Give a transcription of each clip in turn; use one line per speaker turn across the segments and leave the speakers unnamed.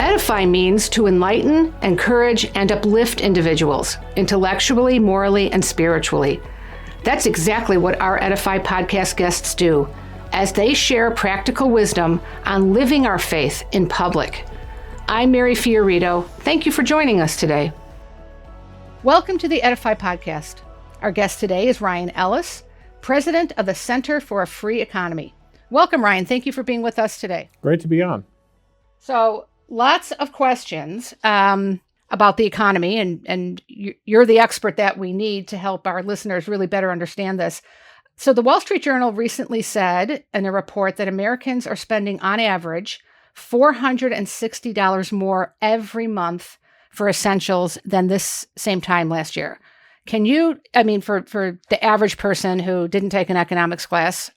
EDIFY means to enlighten, encourage, and uplift individuals intellectually, morally, and spiritually. That's exactly what our EDIFY podcast guests do, as they share practical wisdom on living our faith in public. I'm Mary Fiorito. Thank you for joining us today. Welcome to the EDIFY Podcast. Our guest today is Ryan Ellis, president of the Center for a Free Economy. Welcome, Ryan. Thank you for being with us today.
Great to be on.
So, lots of questions about the economy, and you're the expert that we need to help our listeners really better understand this. So the Wall Street Journal recently said in a report that Americans are spending, on average, $460 more every month for essentials than this same time last year. Can you, for the average person who didn't take an economics class,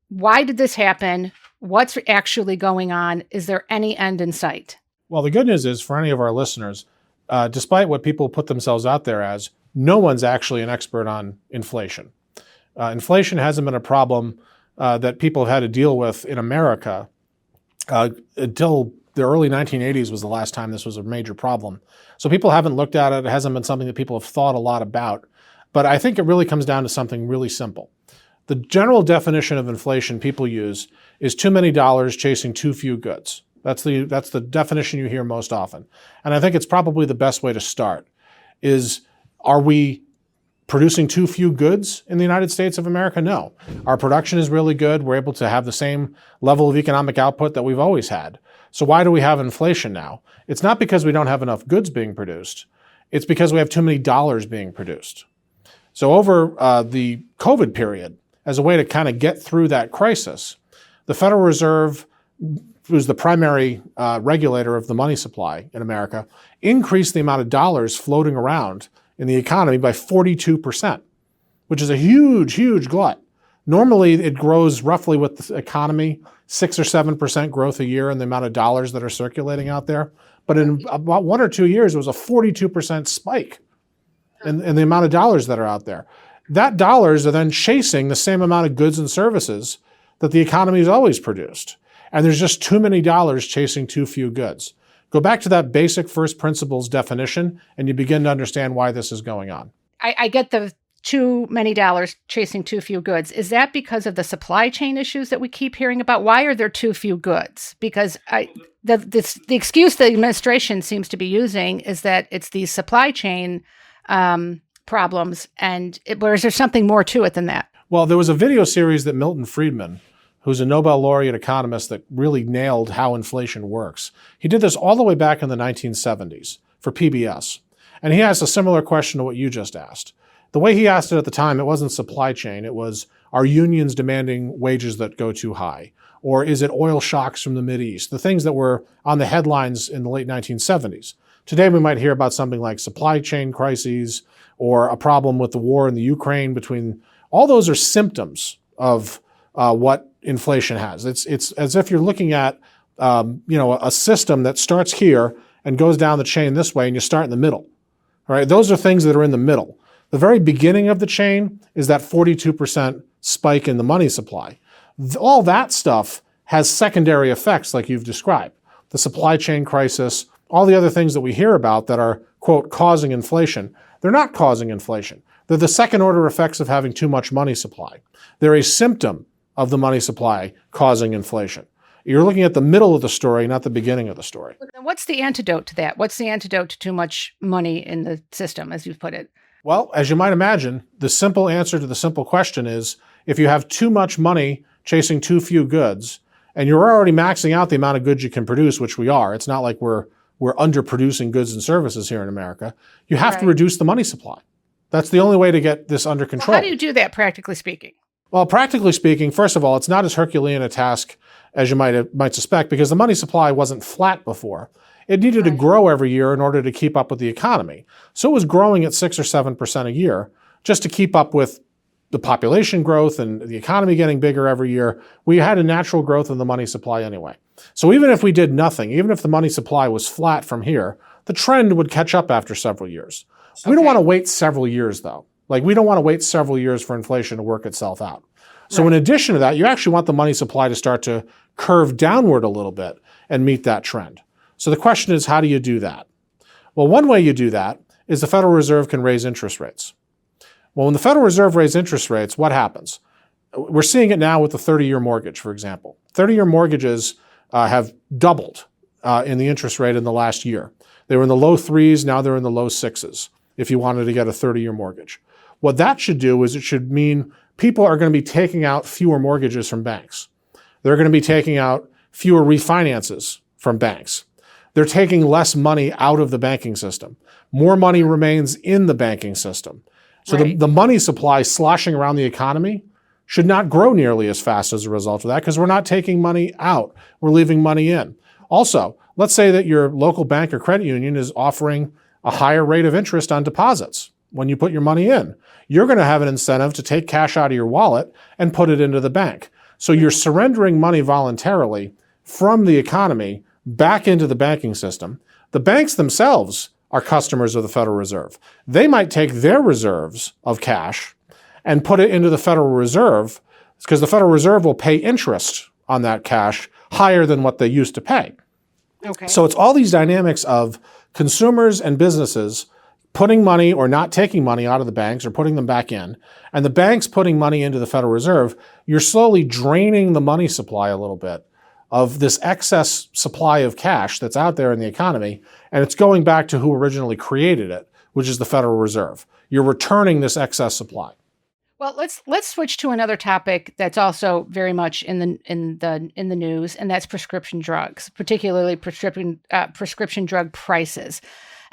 why did this happen? What's actually going on? Is there any end in sight?
Well, the good news is for any of our listeners, despite what people put themselves out there as, no one's actually an expert on inflation. Inflation hasn't been a problem that people have had to deal with in America until the early 1980s was the last time this was a major problem. So people haven't looked at it. It hasn't been something that people have thought a lot about. But I think it really comes down to something really simple. The general definition of inflation people use is too many dollars chasing too few goods. That's the definition you hear most often. And I think it's probably the best way to start is, are we producing too few goods in the United States of America? No. Our production is really good. We're able to have the same level of economic output that we've always had. So why do we have inflation now? It's not because we don't have enough goods being produced. It's because we have too many dollars being produced. So over the COVID period, as a way to kind of get through that crisis, the Federal Reserve, who's the primary regulator of the money supply in America, increased the amount of dollars floating around in the economy by 42%, which is a huge, huge glut. Normally, it grows roughly with the economy, 6 or 7% growth a year in the amount of dollars that are circulating out there. But in about 1 or 2 years, it was a 42% spike in the amount of dollars that are out there. That dollars are then chasing the same amount of goods and services that the economy has always produced. And there's just too many dollars chasing too few goods. Go back to that basic first principles definition, and you begin to understand why this is going on. I get the too many dollars chasing too few goods. Is that because of the supply chain issues that we keep hearing about? Why are there too few goods? Because the excuse the administration seems to be using is that it's these supply chain problems, or is there something more to it than that? Well, there was a video series that Milton Friedman, who's a Nobel laureate economist, that really nailed how inflation works. He did this all the way back in the 1970s for PBS. And he asked a similar question to what you just asked. The way he asked it at the time, it wasn't supply chain. It was, are unions demanding wages that go too high? Or is it oil shocks from the Mideast? The things that were on the headlines in the late 1970s. Today, we might hear about something like supply chain crises or a problem with the war in the Ukraine all those are symptoms of what inflation has. It's as if you're looking at a system that starts here and goes down the chain this way, and you start in the middle. All right, those are things that are in the middle. The very beginning of the chain is that 42% spike in the money supply. All that stuff has secondary effects like you've described. The supply chain crisis, all the other things that we hear about that are, quote, causing inflation, they're not causing inflation. They're the second order effects of having too much money supply. They're a symptom of the money supply causing inflation. You're looking at the middle of the story, not the beginning of the story. What's the antidote to that? What's the antidote to too much money in the system, as you've put it? Well, as you might imagine, the simple answer to the simple question is, if you have too much money chasing too few goods, and you're already maxing out the amount of goods you can produce, which we are, it's not like we're underproducing goods and services here in America, you have to reduce the money supply. That's the only way to get this under control. Well, how do you do that, practically speaking? Well, practically speaking, first of all, it's not as Herculean a task as you might suspect, because the money supply wasn't flat before. It needed to grow every year in order to keep up with the economy. So it was growing at 6 or 7% a year just to keep up with the population growth and the economy getting bigger every year. We had a natural growth in the money supply anyway. So even if we did nothing, even if the money supply was flat from here, the trend would catch up after several years. Okay. We don't want to wait several years, though. We don't want to wait several years for inflation to work itself out. So in addition to that, you actually want the money supply to start to curve downward a little bit and meet that trend. So the question is, how do you do that? Well, one way you do that is the Federal Reserve can raise interest rates. Well, when the Federal Reserve raises interest rates, what happens? We're seeing it now with the 30-year mortgage, for example. 30-year mortgages have doubled in the interest rate in the last year. They were in the low 3s, now they're in the low 6s if you wanted to get a 30-year mortgage. What that should do is it should mean people are going to be taking out fewer mortgages from banks. They're going to be taking out fewer refinances from banks. They're taking less money out of the banking system. More money remains in the banking system. So the money supply sloshing around the economy should not grow nearly as fast as a result of that because we're not taking money out. We're leaving money in. Also, let's say that your local bank or credit union is offering a higher rate of interest on deposits when you put your money in. You're going to have an incentive to take cash out of your wallet and put it into the bank. So you're surrendering money voluntarily from the economy back into the banking system. The banks themselves are customers of the Federal Reserve. They might take their reserves of cash and put it into the Federal Reserve because the Federal Reserve will pay interest on that cash higher than what they used to pay.
Okay.
So it's all these dynamics of consumers and businesses putting money or not taking money out of the banks or putting them back in, and the banks putting money into the Federal Reserve. You're slowly draining the money supply a little bit of this excess supply of cash that's out there in the economy, and it's going back to who originally created it, which is the Federal Reserve. You're returning this excess supply.
Well, let's switch to another topic that's also very much in the news, and that's prescription drugs, particularly prescription drug prices.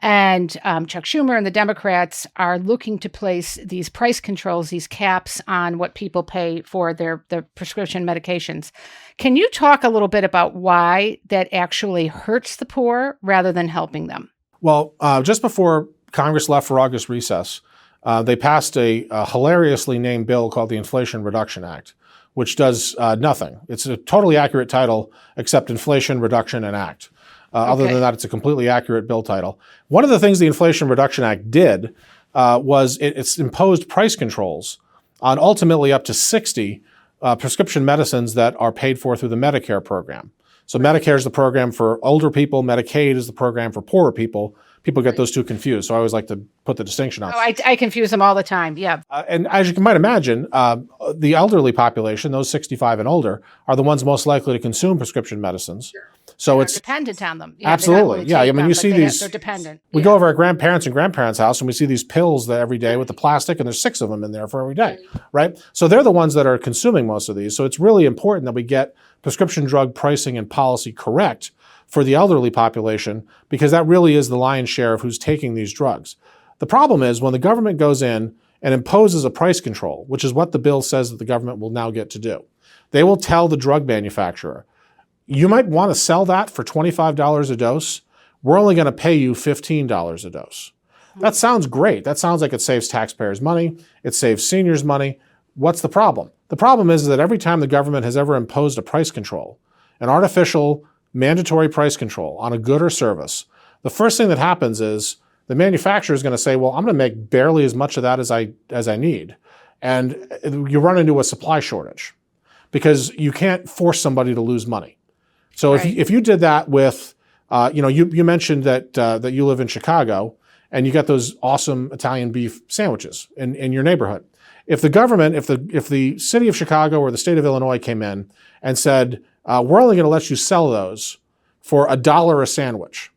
And Chuck Schumer and the Democrats are looking to place these price controls, these caps on what people pay for their prescription medications. Can you talk a little bit about why that actually hurts the poor rather than helping them?
Well, just before Congress left for August recess, they passed a hilariously named bill called the Inflation Reduction Act, which does nothing. It's a totally accurate title, except Inflation Reduction and Act. Other than that, it's a completely accurate bill title. One of the things the Inflation Reduction Act did was it's imposed price controls on ultimately up to 60 prescription medicines that are paid for through the Medicare program. So Medicare is the program for older people. Medicaid is the program for poorer people. People get those two confused. So I always like to put the distinction out.
Oh, I confuse them all the time. Yeah.
And as you might imagine, the elderly population, those 65 and older, are the ones most likely to consume prescription medicines. Sure. So
they're
it's
dependent on them. Yeah,
absolutely. Yeah. I mean, you see these.
They're dependent.
We go over our grandparents and grandparents' house and we see these pills that every day with the plastic, and there's 6 of them in there for every day, right? So they're the ones that are consuming most of these. So it's really important that we get prescription drug pricing and policy correct for the elderly population, because that really is the lion's share of who's taking these drugs. The problem is when the government goes in and imposes a price control, which is what the bill says that the government will now get to do. They will tell the drug manufacturer, you might want to sell that for $25 a dose. We're only going to pay you $15 a dose. That sounds great. That sounds like it saves taxpayers money. It saves seniors money. What's the problem? The problem is that every time the government has ever imposed a price control, an artificial mandatory price control on a good or service, the first thing that happens is the manufacturer is going to say, well, I'm going to make barely as much of that as I need. And you run into a supply shortage because you can't force somebody to lose money. So if you did that with, you mentioned that you live in Chicago and you get those awesome Italian beef sandwiches in your neighborhood. If the government, if the city of Chicago or the state of Illinois came in and said, we're only going to let you sell those for $1 a sandwich,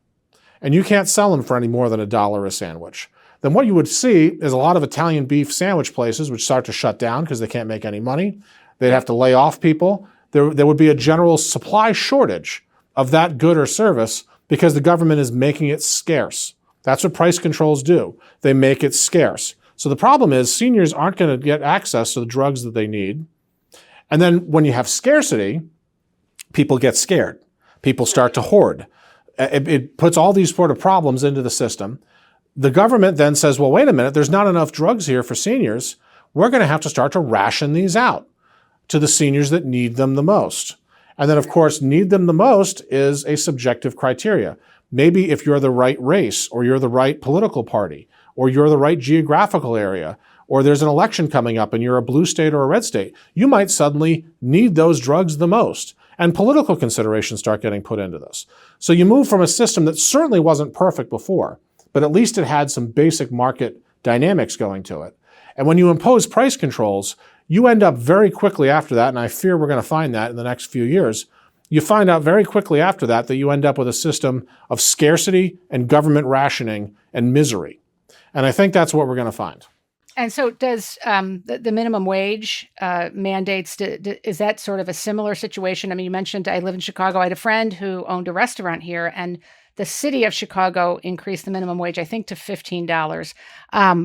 and you can't sell them for any more than $1 a sandwich, then what you would see is a lot of Italian beef sandwich places would start to shut down because they can't make any money. They'd have to lay off people. There would be a general supply shortage of that good or service because the government is making it scarce. That's what price controls do. They make it scarce. So the problem is seniors aren't going to get access to the drugs that they need. And then when you have scarcity, people get scared. People start to hoard. It puts all these sort of problems into the system. The government then says, well, wait a minute, there's not enough drugs here for seniors. We're going to have to start to ration these out to the seniors that need them the most. And then, of course, need them the most is a subjective criteria. Maybe if you're the right race, or you're the right political party, or you're the right geographical area, or there's an election coming up and you're a blue state or a red state, you might suddenly need those drugs the most. And political considerations start getting put into this. So you move from a system that certainly wasn't perfect before, but at least it had some basic market dynamics going to it. And when you impose price controls, you end up very quickly after that, and I fear we're going to find that in the next few years, you find out very quickly after that you end up with a system of scarcity and government rationing and misery. And I think that's what we're going to find.
And so does the minimum wage mandates, is that sort of a similar situation? I mean, you mentioned I live in Chicago. I had a friend who owned a restaurant here, and the city of Chicago increased the minimum wage, I think, to $15.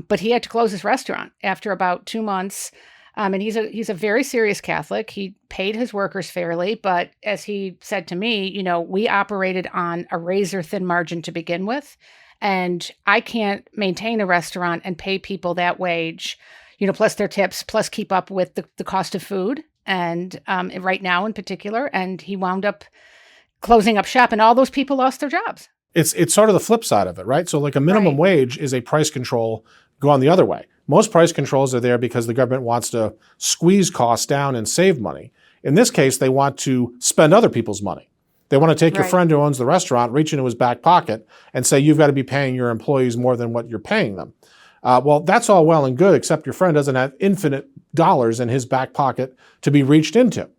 But he had to close his restaurant after about 2 months. And he's a very serious Catholic. He paid his workers fairly, but as he said to me, we operated on a razor thin margin to begin with. And I can't maintain a restaurant and pay people that wage, plus their tips, plus keep up with the cost of food. And right now in particular, and he wound up closing up shop, and all those people lost their jobs.
It's sort of the flip side of it, right? So like a minimum wage is a price control going the other way. Most price controls are there because the government wants to squeeze costs down and save money. In this case, they want to spend other people's money. They want to take your friend who owns the restaurant, reach into his back pocket, and say, you've got to be paying your employees more than what you're paying them. Well, that's all well and good, except your friend doesn't have infinite dollars in his back pocket to be reached into.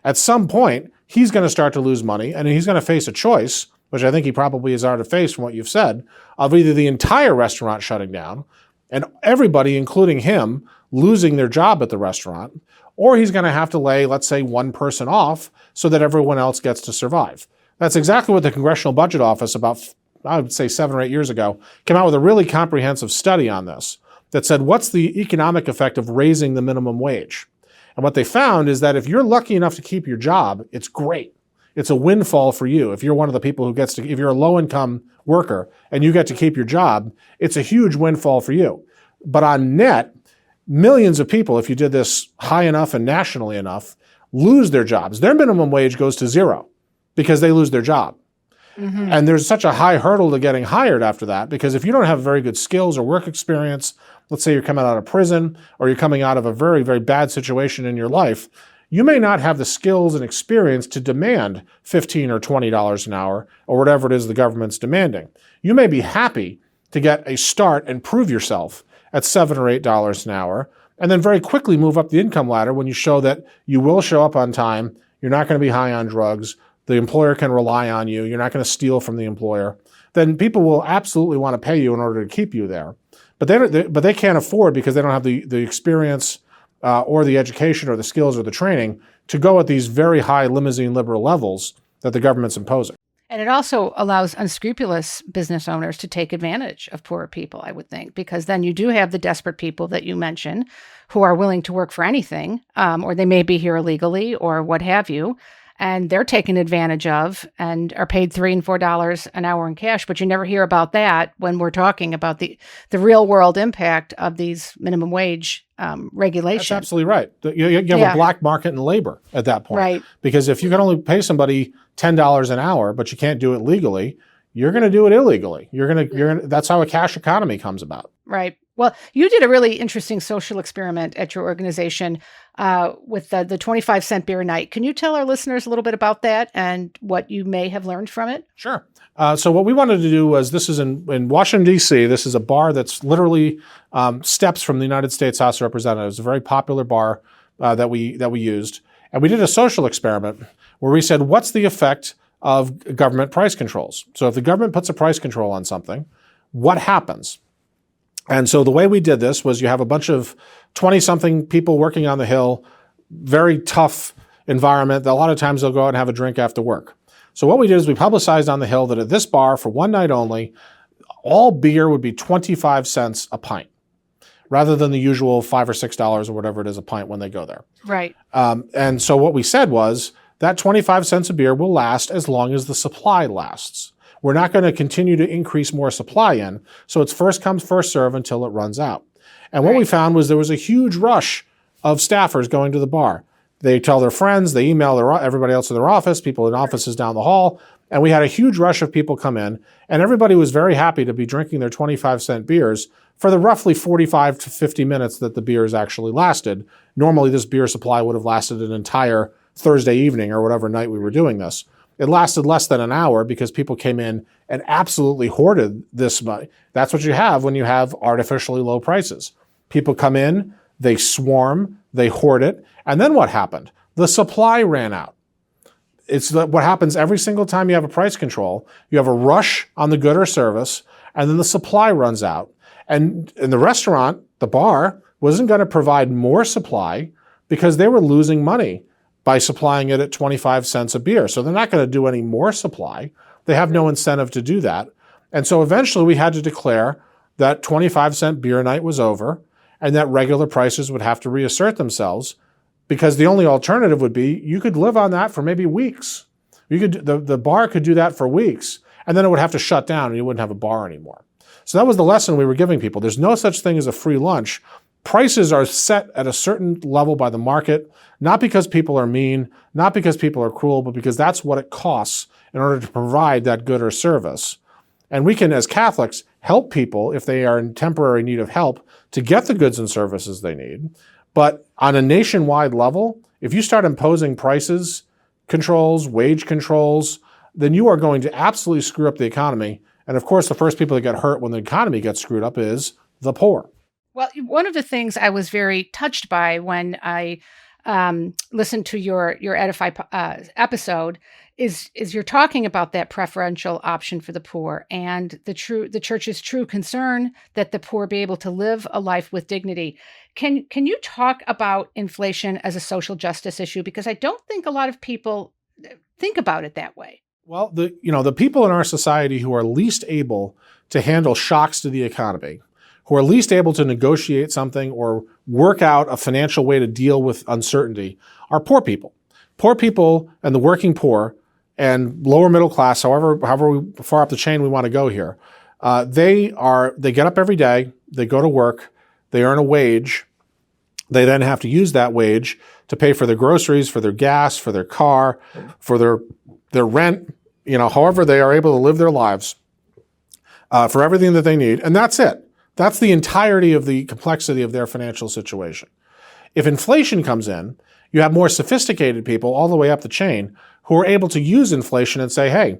At some point, he's going to start to lose money, and he's going to face a choice, which I think he probably has already faced from what you've said, of either the entire restaurant shutting down and everybody, including him, losing their job at the restaurant, or he's going to have to lay, let's say, one person off so that everyone else gets to survive. That's exactly what the Congressional Budget Office about, I would say 7 or 8 years ago, came out with a really comprehensive study on this that said, what's the economic effect of raising the minimum wage? And what they found is that if you're lucky enough to keep your job, it's great. It's a windfall for you. If you're one of the people who gets to, if you're a low-income worker and you get to keep your job, it's a huge windfall for you. But on net, millions of people, if you did this high enough and nationally enough, lose their jobs. Their minimum wage goes to zero because they lose their job. Mm-hmm. And there's such a high hurdle to getting hired after that, because if you don't have very good skills or work experience, let's say you're coming out of prison or you're coming out of a very, very bad situation in your life, you may not have the skills and experience to demand $15 or $20 an hour or whatever it is the government's demanding. You may be happy to get a start and prove yourself at $7 or $8 an hour, and then very quickly move up the income ladder when you show that you will show up on time, you're not going to be high on drugs, the employer can rely on you, you're not going to steal from the employer. Then people will absolutely want to pay you in order to keep you there. But they can't afford, because they don't have the experience or the education or the skills or the training to go at these very high limousine liberal levels that the government's imposing.
And it also allows unscrupulous business owners to take advantage of poorer people, I would think, because then you do have the desperate people that you mentioned who are willing to work for anything, or they may be here illegally or what have you, and they're taken advantage of and are paid $3 and $4 an hour in cash. But you never hear about that when we're talking about the real world impact of these minimum wage regulations.
That's absolutely right. You have a black market in labor at that point.
Right.
Because if you can only pay somebody $10 an hour, but you can't do it legally, you're going to do it illegally. That's how a cash economy comes about.
Right. Well, you did a really interesting social experiment at your organization with the 25-cent beer night. Can you tell our listeners a little bit about that and what you may have learned from it?
Sure. So what we wanted to do was, this is in Washington, D.C. This is a bar that's literally steps from the United States House of Representatives, a very popular bar that we used. And we did a social experiment where we said, what's the effect of government price controls? So if the government puts a price control on something, what happens? And so the way we did this was, you have a bunch of 20-something people working on the Hill, very tough environment. A lot of times they'll go out and have a drink after work. So what we did is we publicized on the Hill that at this bar, for one night only, all beer would be 25 cents a pint, rather than the usual $5 or $6 or whatever it is a pint when they go there.
Right.
And so what we said was, that 25 cents a beer will last as long as the supply lasts. We're not going to continue to increase more supply in, so it's first come, first serve until it runs out. And what we found was there was a huge rush of staffers going to the bar. They tell their friends, they email everybody else in their office, people in offices down the hall, and we had a huge rush of people come in, and everybody was very happy to be drinking their 25-cent beers for the roughly 45 to 50 minutes that the beers actually lasted. Normally, this beer supply would have lasted an entire Thursday evening or whatever night we were doing this. It lasted less than an hour because people came in and absolutely hoarded this money. That's what you have when you have artificially low prices. People come in, they swarm, they hoard it, and then what happened? The supply ran out. It's what happens every single time you have a price control. You have a rush on the good or service, and then the supply runs out. And in the restaurant, the bar, wasn't going to provide more supply because they were losing money by supplying it at 25 cents a beer. So they're not going to do any more supply. They have no incentive to do that. And so eventually we had to declare that 25-cent beer night was over and that regular prices would have to reassert themselves, because the only alternative would be you could live on that for maybe weeks. The bar could do that for weeks, and then it would have to shut down and you wouldn't have a bar anymore. So that was the lesson we were giving people. There's no such thing as a free lunch. Prices are set at a certain level by the market, not because people are mean, not because people are cruel, but because that's what it costs in order to provide that good or service. And we can, as Catholics, help people if they are in temporary need of help to get the goods and services they need. But on a nationwide level, if you start imposing prices controls, wage controls, then you are going to absolutely screw up the economy. And of course, the first people that get hurt when the economy gets screwed up is the poor.
Well, one of the things I was very touched by when I listened to your EDIFY episode is you're talking about that preferential option for the poor and the church's true concern that the poor be able to live a life with dignity. Can you talk about inflation as a social justice issue? Because I don't think a lot of people think about it that way.
Well, the people in our society who are least able to handle shocks to the economy, who are least able to negotiate something or work out a financial way to deal with uncertainty, are poor people. Poor people and the working poor and lower middle class, however far up the chain we want to go here, they get up every day, they go to work, they earn a wage, they then have to use that wage to pay for their groceries, for their gas, for their car, for their rent, however they are able to live their lives, for everything that they need, and that's it. That's the entirety of the complexity of their financial situation. If inflation comes in, you have more sophisticated people all the way up the chain who are able to use inflation and say, hey,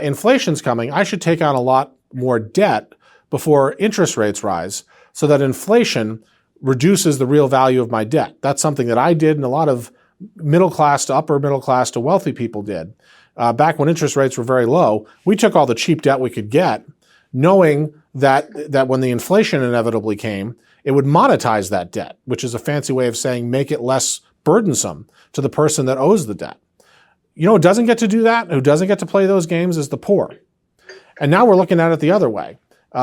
inflation's coming. I should take on a lot more debt before interest rates rise so that inflation reduces the real value of my debt. That's something that I did and a lot of middle class to upper middle class to wealthy people did. Back when interest rates were very low, we took all the cheap debt we could get, knowing that when the inflation inevitably came, it would monetize that debt, which is a fancy way of saying make it less burdensome to the person that owes the debt. Who doesn't get to do that, who doesn't get to play those games, is the poor. And now we're looking at it the other way.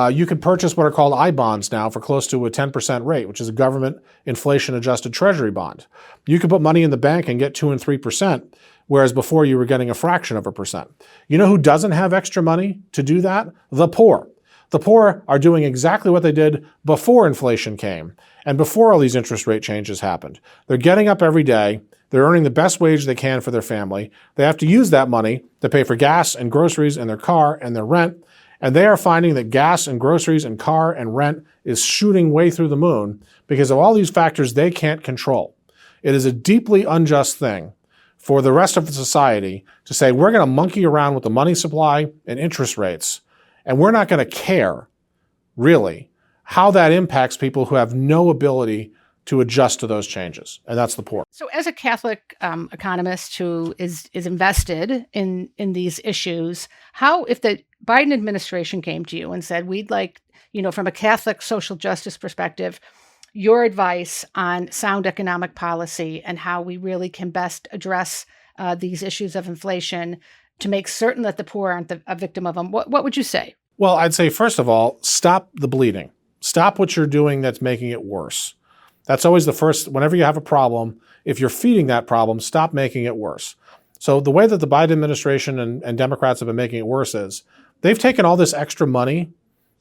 You can purchase what are called I-bonds now for close to a 10% rate, which is a government inflation-adjusted treasury bond. You can put money in the bank and get 2 and 3%, whereas before you were getting a fraction of a percent. You know who doesn't have extra money to do that? The poor. The poor are doing exactly what they did before inflation came and before all these interest rate changes happened. They're getting up every day. They're earning the best wage they can for their family. They have to use that money to pay for gas and groceries and their car and their rent. And they are finding that gas and groceries and car and rent is shooting way through the moon because of all these factors they can't control. It is a deeply unjust thing for the rest of the society to say we're going to monkey around with the money supply and interest rates, and we're not going to care, really, how that impacts people who have no ability to adjust to those changes, and that's the poor.
So as a Catholic economist who is invested in these issues, how, if the Biden administration came to you and said, we'd like, from a Catholic social justice perspective, your advice on sound economic policy and how we really can best address these issues of inflation to make certain that the poor aren't a victim of them, what would you say?
Well, I'd say, first of all, stop the bleeding. Stop what you're doing that's making it worse. That's always the first, whenever you have a problem, if you're feeding that problem, stop making it worse. So the way that the Biden administration and Democrats have been making it worse is they've taken all this extra money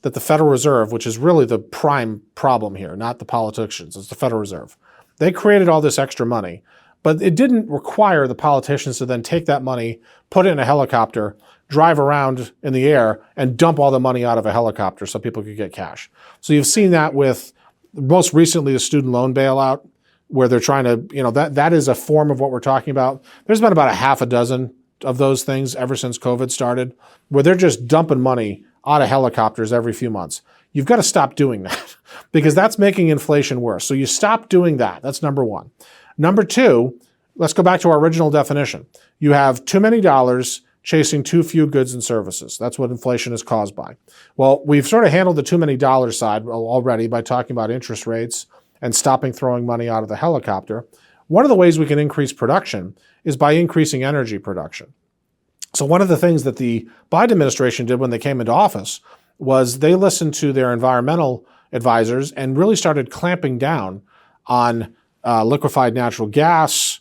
that the Federal Reserve, which is really the prime problem here, not the politicians, it's the Federal Reserve. They created all this extra money, but it didn't require the politicians to then take that money, put it in a helicopter, drive around in the air, and dump all the money out of a helicopter so people could get cash. So you've seen that with most recently the student loan bailout. where they're trying to, that is a form of what we're talking about. There's been about a half a dozen of those things ever since COVID started, where they're just dumping money out of helicopters every few months. You've got to stop doing that because that's making inflation worse. So you stop doing that. That's number one. Number two, let's go back to our original definition. You have too many dollars chasing too few goods and services. That's what inflation is caused by. Well, we've sort of handled the too many dollars side already by talking about interest rates and stopping throwing money out of the helicopter. One of the ways we can increase production is by increasing energy production. So one of the things that the Biden administration did when they came into office was they listened to their environmental advisors and really started clamping down on liquefied natural gas,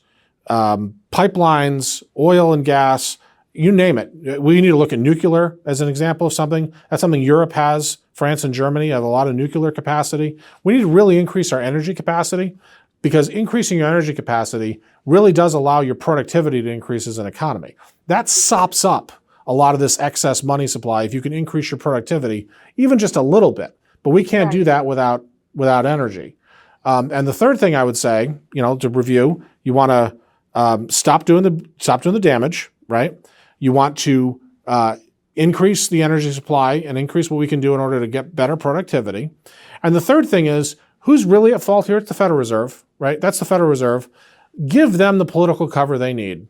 pipelines, oil and gas, you name it. We need to look at nuclear as an example of something. That's something Europe has. France and Germany have a lot of nuclear capacity. We need to really increase our energy capacity because increasing your energy capacity really does allow your productivity to increase as an economy. That sops up a lot of this excess money supply if you can increase your productivity even just a little bit. But we can't do that without energy. And the third thing I would say, to review, you want to stop doing the damage, right? You want to increase the energy supply and increase what we can do in order to get better productivity. And the third thing is, who's really at fault here? It's the Federal Reserve, right? That's the Federal Reserve. Give them the political cover they need.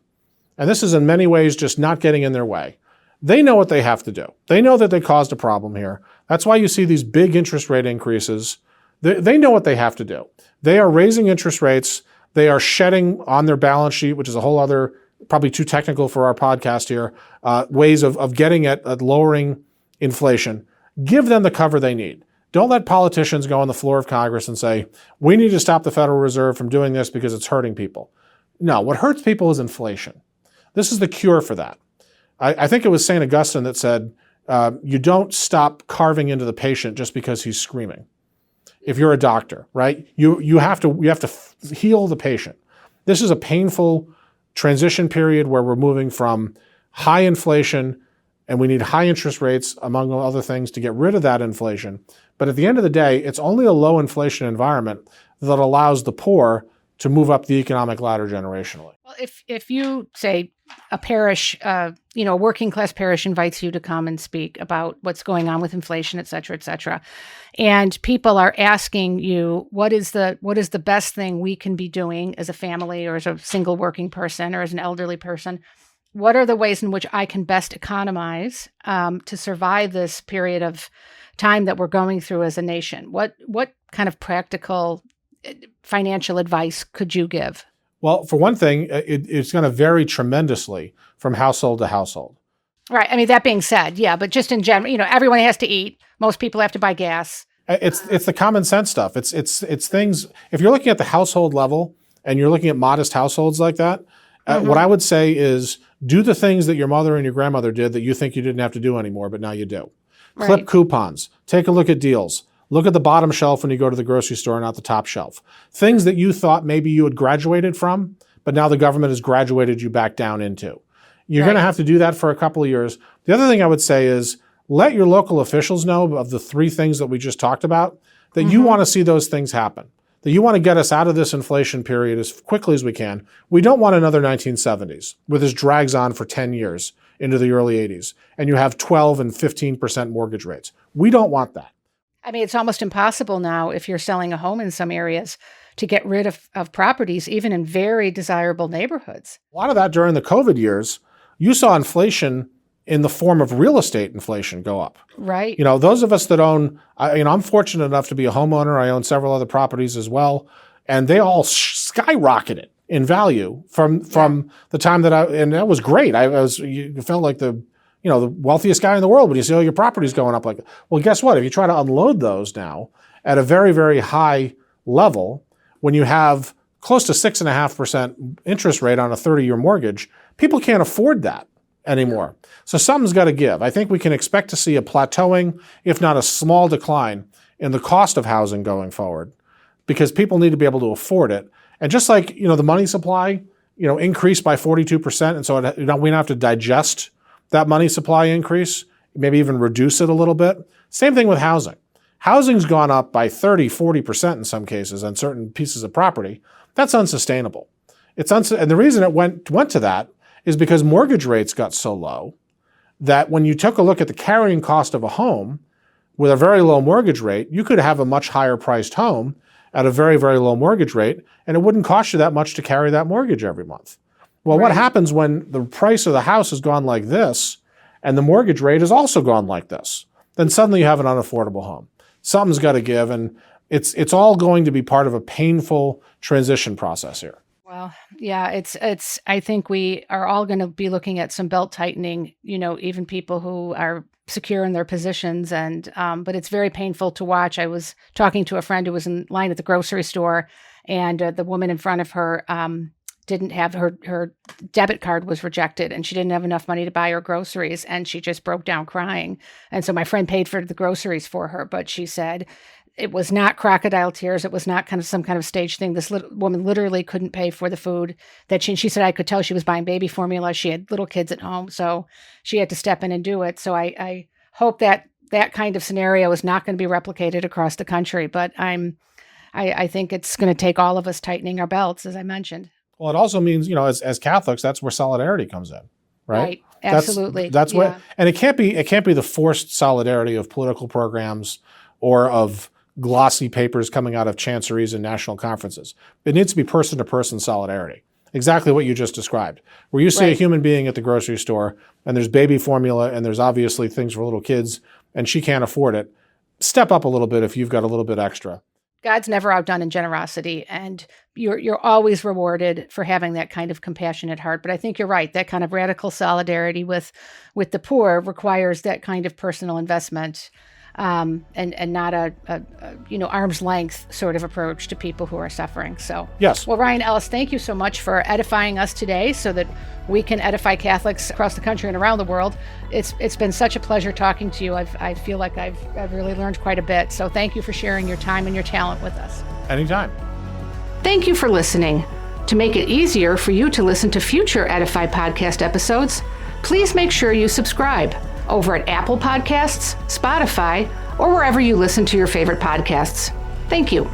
And this is in many ways just not getting in their way. They know what they have to do. They know that they caused a problem here. That's why you see these big interest rate increases. They know what they have to do. They are raising interest rates. They are shedding on their balance sheet, which is a whole other, probably too technical for our podcast here, ways of getting at lowering inflation. Give them the cover they need. Don't let politicians go on the floor of Congress and say, we need to stop the Federal Reserve from doing this because it's hurting people. No, what hurts people is inflation. This is the cure for that. I think it was St. Augustine that said, you don't stop carving into the patient just because he's screaming. If you're a doctor, right? You have to heal the patient. This is a painful transition period where we're moving from high inflation and we need high interest rates, among other things, to get rid of that inflation. But at the end of the day, it's only a low inflation environment that allows the poor to move up the economic ladder generationally.
Well, if you say a parish, a working class parish invites you to come and speak about what's going on with inflation, et cetera, and people are asking you, what is the best thing we can be doing as a family or as a single working person or as an elderly person? What are the ways in which I can best economize to survive this period of time that we're going through as a nation? What kind of practical financial advice could you give?
Well, for one thing, it's going to vary tremendously from household to household.
Right. I mean, that being said, yeah, but just in general, everyone has to eat. Most people have to buy gas.
It's the common sense stuff. It's things. If you're looking at the household level and you're looking at modest households like that, what I would say is do the things that your mother and your grandmother did that you think you didn't have to do anymore, but now you do. Right. Clip coupons. Take a look at deals. Look at the bottom shelf when you go to the grocery store, not the top shelf. Things that you thought maybe you had graduated from, but now the government has graduated you back down into. You're going to have to do that for a couple of years. The other thing I would say is let your local officials know of the three things that we just talked about, that you want to see those things happen, that you want to get us out of this inflation period as quickly as we can. We don't want another 1970s where this drags on for 10 years into the early 80s and you have 12 and 15% mortgage rates. We don't want that.
I mean, it's almost impossible now if you're selling a home in some areas to get rid of properties, even in very desirable neighborhoods.
A lot of that during the COVID years, you saw inflation in the form of real estate inflation go up.
Right.
Those of us that own, I'm fortunate enough to be a homeowner. I own several other properties as well. And they all skyrocketed in value from the time and that was great. You felt like the wealthiest guy in the world when you see all your properties going up like that. Well, guess what? If you try to unload those now at a very, very high level, when you have close to 6.5% interest rate on a 30-year mortgage, people can't afford that anymore. So something's got to give. I think we can expect to see a plateauing, if not a small decline, in the cost of housing going forward because people need to be able to afford it. And just like, the money supply, increased by 42%, and so we don't have to digest that money supply increase, maybe even reduce it a little bit. Same thing with housing. Housing's gone up by 30, 40% in some cases on certain pieces of property. That's unsustainable. And the reason it went to that is because mortgage rates got so low that when you took a look at the carrying cost of a home with a very low mortgage rate, you could have a much higher priced home at a very, very low mortgage rate, and it wouldn't cost you that much to carry that mortgage every month. Well, What happens when the price of the house has gone like this and the mortgage rate has also gone like this? Then suddenly you have an unaffordable home. Something's got to give, and it's all going to be part of a painful transition process here.
Well, yeah, I think we are all going to be looking at some belt tightening, even people who are secure in their positions. But it's very painful to watch. I was talking to a friend who was in line at the grocery store, and the woman in front of her didn't have her debit card was rejected, and she didn't have enough money to buy her groceries, and she just broke down crying. And so my friend paid for the groceries for her, but she said it was not crocodile tears. It was not kind of some kind of stage thing. This woman literally couldn't pay for the food that she said, I could tell she was buying baby formula. She had little kids at home, so she had to step in and do it. So I hope that kind of scenario is not going to be replicated across the country. But I think it's going to take all of us tightening our belts, as I mentioned.
Well, it also means, as Catholics, that's where solidarity comes in, right?
Right. Absolutely.
That's what, and it can't be the forced solidarity of political programs or of glossy papers coming out of chanceries and national conferences. It needs to be person-to-person solidarity. Exactly what you just described. Where you see a human being at the grocery store and there's baby formula and there's obviously things for little kids and she can't afford it, step up a little bit if you've got a little bit extra.
God's never outdone in generosity, and you're always rewarded for having that kind of compassionate heart. But I think you're right. That kind of radical solidarity with the poor requires that kind of personal investment, and not a arm's length sort of approach to people who are suffering. So
yes.
Well, Ryan Ellis, thank you so much for edifying us today, so that we can edify Catholics across the country and around the world. It's been such a pleasure talking to you. I feel like I've really learned quite a bit. So thank you for sharing your time and your talent with us.
Anytime.
Thank you for listening. To make it easier for you to listen to future EDIFY Podcast episodes, please make sure you subscribe over at Apple Podcasts, Spotify, or wherever you listen to your favorite podcasts. Thank you.